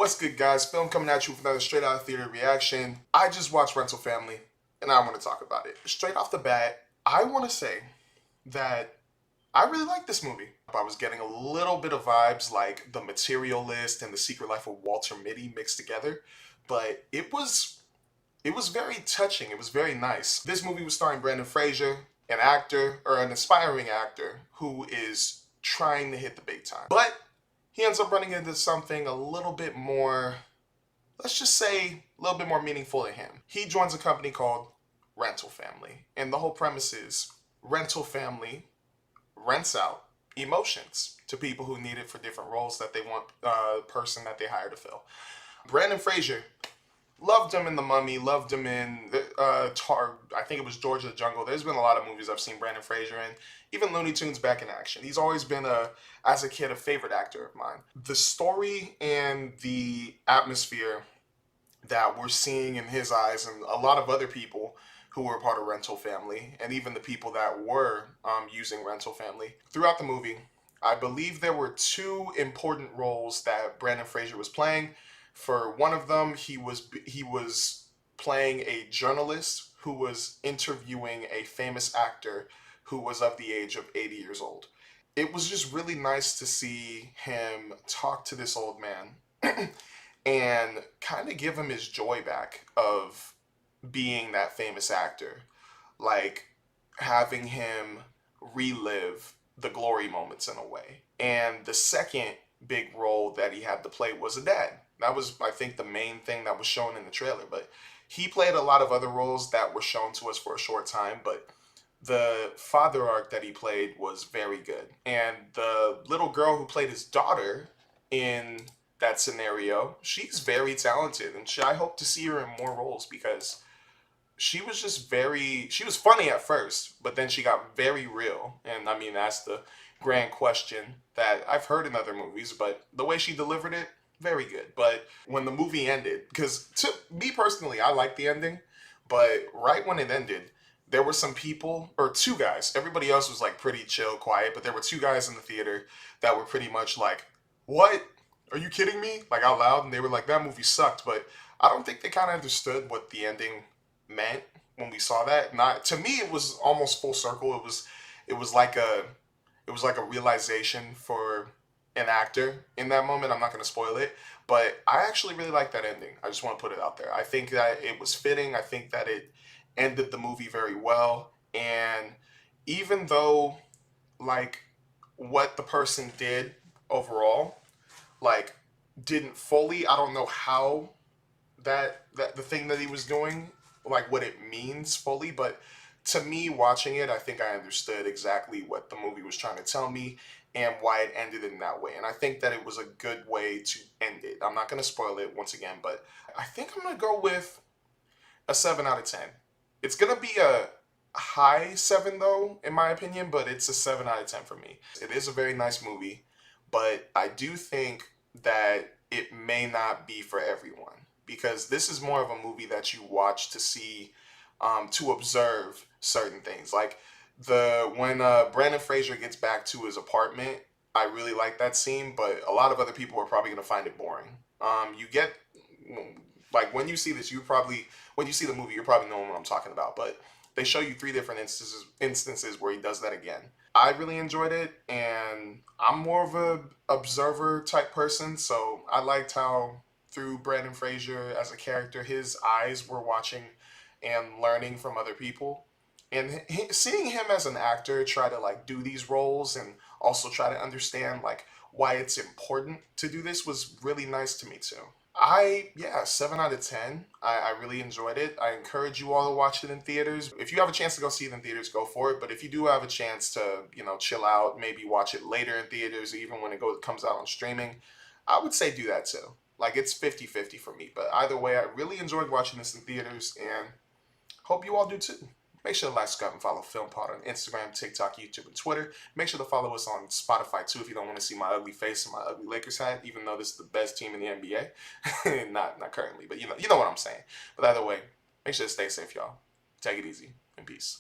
What's good, guys? Film coming at you with another straight out of theater reaction. I just watched Rental Family, and I want to talk about it. Straight off the bat, I want to say that I really like this movie. I was getting a little bit of vibes like The Materialist and The Secret Life of Walter Mitty mixed together, but it was very touching. It was very nice. This movie was starring Brendan Fraser, an actor or an aspiring actor who is trying to hit the big time, but he ends up running into something a little bit more, let's just say, a little bit more meaningful to him. He joins a company called Rental Family, and the whole premise is Rental Family rents out emotions to people who need it for different roles that they want the person that they hire to fill. Brandon Fraser, loved him in The Mummy, loved him in I think it was George of the Jungle. There's been a lot of movies I've seen Brandon Fraser in. Even Looney Tunes Back in Action. He's always been, as a kid, a favorite actor of mine. The story and the atmosphere that we're seeing in his eyes and a lot of other people who were part of Rental Family, and even the people that were using Rental Family. Throughout the movie, I believe there were two important roles that Brandon Fraser was playing. For one of them, he was playing a journalist who was interviewing a famous actor who was of the age of 80 years old. It was just really nice to see him talk to this old man and kind of give him his joy back of being that famous actor. Like having him relive the glory moments in a way. And the second big role that he had to play was a dad. That was, I think, the main thing that was shown in the trailer. But he played a lot of other roles that were shown to us for a short time. But the father arc that he played was very good. And the little girl who played his daughter in that scenario, she's very talented. And I hope to see her in more roles because she was just she was funny at first, but then she got very real. And I mean, that's the grand question that I've heard in other movies, but the way she delivered it, very good. But when the movie ended, because to me personally, I like the ending, but right when it ended, there were some people, or two guys, everybody else was like pretty chill, quiet, but there were two guys in the theater that were pretty much like, what? Are you kidding me? Like out loud, and they were like, that movie sucked, but I don't think they kind of understood what the ending meant when we saw that. Not to me, it was almost full circle. It was like a realization for an actor in that moment. I'm not going to spoil it, but I actually really like that ending. I just want to put it out there. I think that it was fitting. I think that it ended the movie very well. And even though, like, what the person did overall, like, didn't fully, I don't know how that the thing that he was doing, like what it means fully, but to me watching it, I think I understood exactly what the movie was trying to tell me and why it ended in that way. And I think that it was a good way to end it. I'm not going to spoil it once again, but I think I'm going to go with a 7 out of 10. It's going to be a high 7 though, in my opinion, but it's a 7 out of 10 for me. It is a very nice movie, but I do think that it may not be for everyone, because this is more of a movie that you watch to see, to observe certain things. Like when Brandon Fraser gets back to his apartment, I really like that scene, but a lot of other people are probably going to find it boring. You get, like when you see this, when you see the movie, you're probably knowing what I'm talking about, but they show you 3 different instances where he does that again. I really enjoyed it, and I'm more of a observer type person, so I liked how through Brandon Fraser as a character, his eyes were watching and learning from other people. And seeing him as an actor try to like do these roles and also try to understand like why it's important to do this was really nice to me too. Yeah, 7 out of 10. I really enjoyed it. I encourage you all to watch it in theaters. If you have a chance to go see it in theaters, go for it. But if you do have a chance to, chill out, maybe watch it later in theaters, even when it comes out on streaming, I would say do that too. Like it's 50-50 for me. But either way, I really enjoyed watching this in theaters and hope you all do too. Make sure to like, subscribe, and follow PhilmPod on Instagram, TikTok, YouTube, and Twitter. Make sure to follow us on Spotify too if you don't want to see my ugly face and my ugly Lakers hat, even though this is the best team in the NBA. not currently, but you know what I'm saying. But either way, make sure to stay safe, y'all. Take it easy and peace.